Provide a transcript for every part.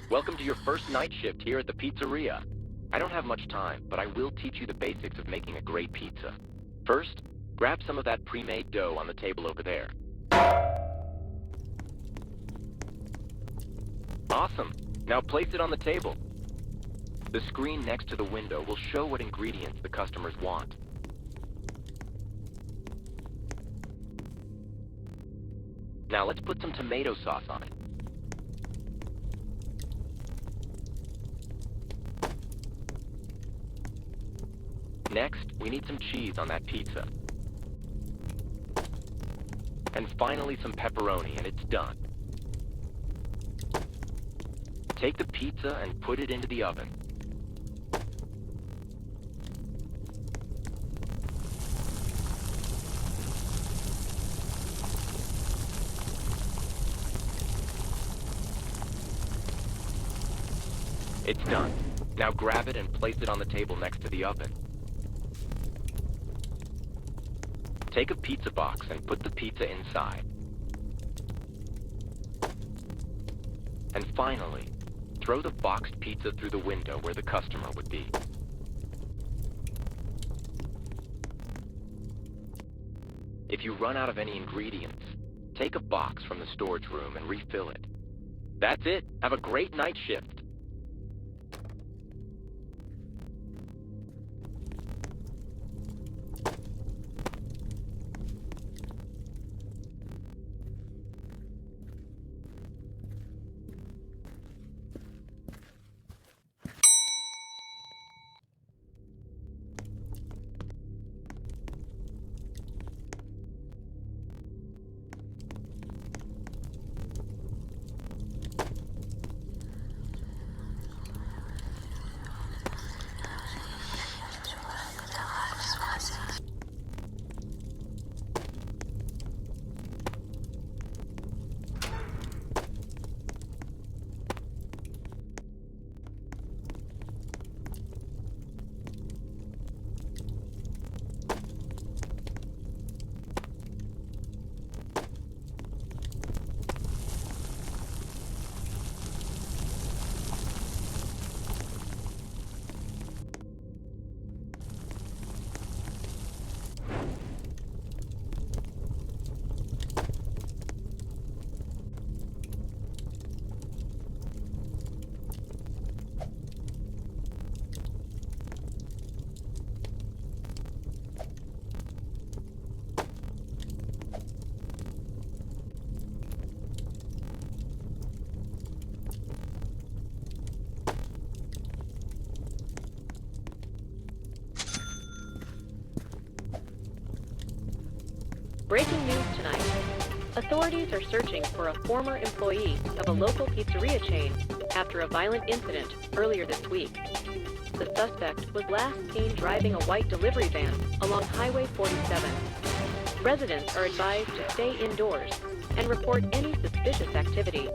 Welcome to your first night shift here at the pizzeria. I don't have much time, but I will teach you the basics of making a great pizza. First, grab some of that pre-made dough on the table over there. Awesome. Now place it on the table. The screen next to the window will show what ingredients the customers want. Now let's put some tomato sauce on it. Next, we need some cheese on that pizza. And finally some pepperoni, and it's done. Take the pizza and put it into the oven. It's done. Now grab it and place it on the table next to the oven. Take a pizza box and put the pizza inside. And finally, throw the boxed pizza through the window where the customer would be. If you run out of any ingredients, take a box from the storage room and refill it. That's it. Have a great night shift. Breaking news tonight. Authorities are searching for a former employee of a local pizzeria chain after a violent incident earlier this week. The suspect was last seen driving a white delivery van along Highway 47. Residents are advised to stay indoors and report any suspicious activity.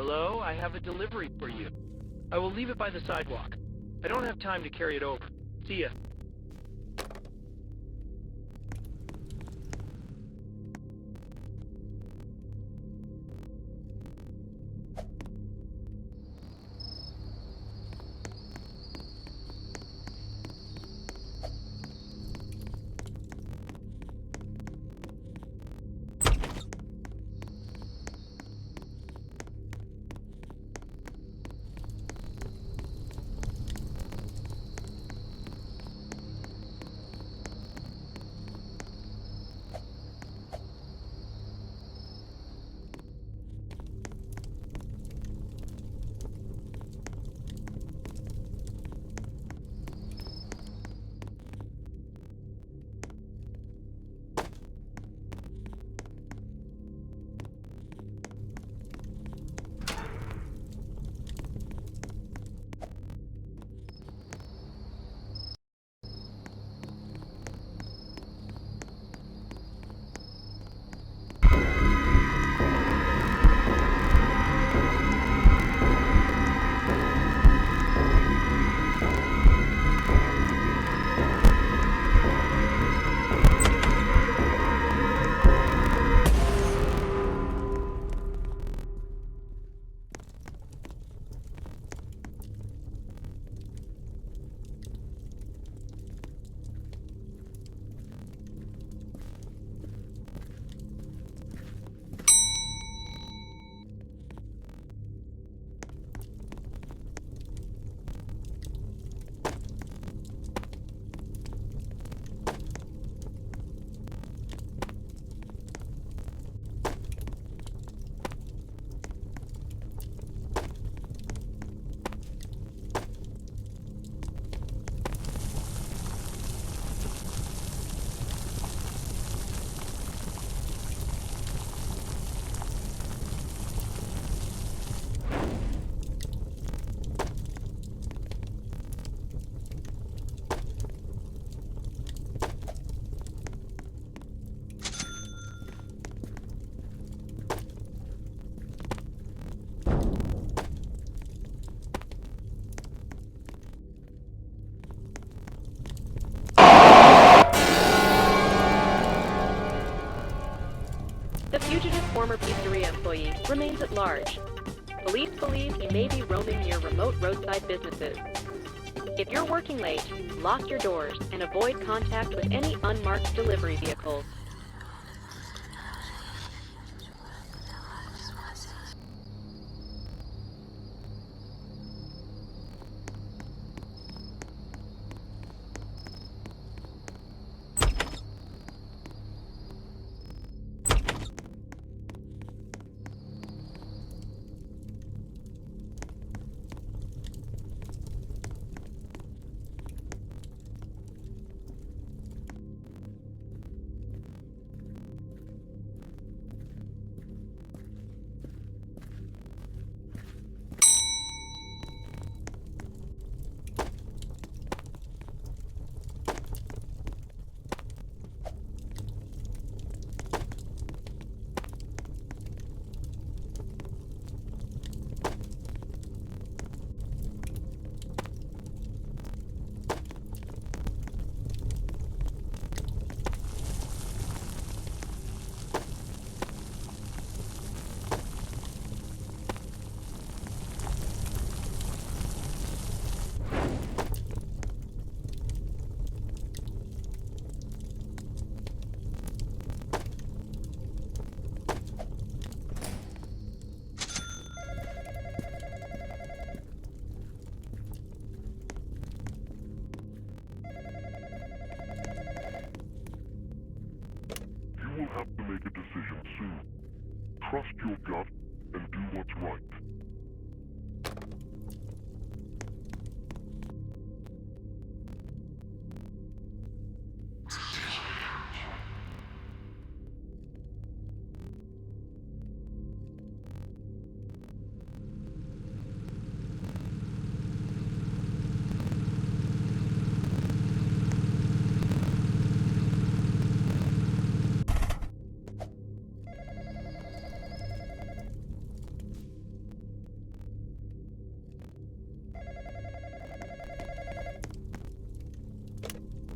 Hello, I have a delivery for you. I will leave it by the sidewalk. I don't have time to carry it over. See ya. The fugitive former pizzeria employee remains at large. Police believe he may be roaming near remote roadside businesses. If you're working late, lock your doors and avoid contact with any unmarked delivery vehicles.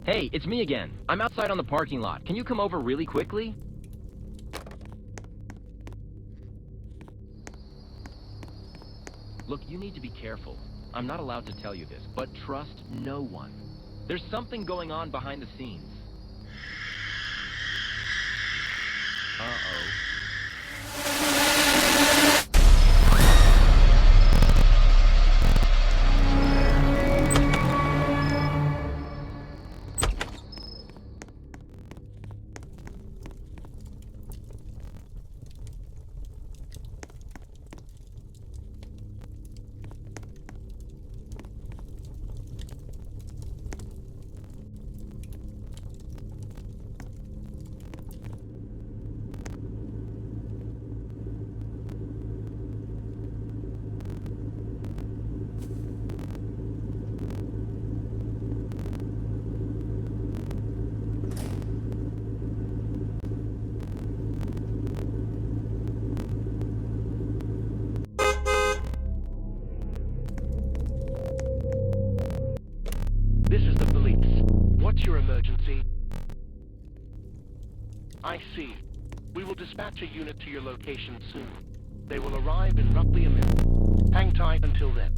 Hey, it's me again. I'm outside on the parking lot. Can you come over really quickly? Look, you need to be careful. I'm not allowed to tell you this, but trust no one. There's something going on behind the scenes. Uh-oh. This is the police. What's your emergency? I see. We will dispatch a unit to your location soon. They will arrive in roughly a minute. Hang tight until then.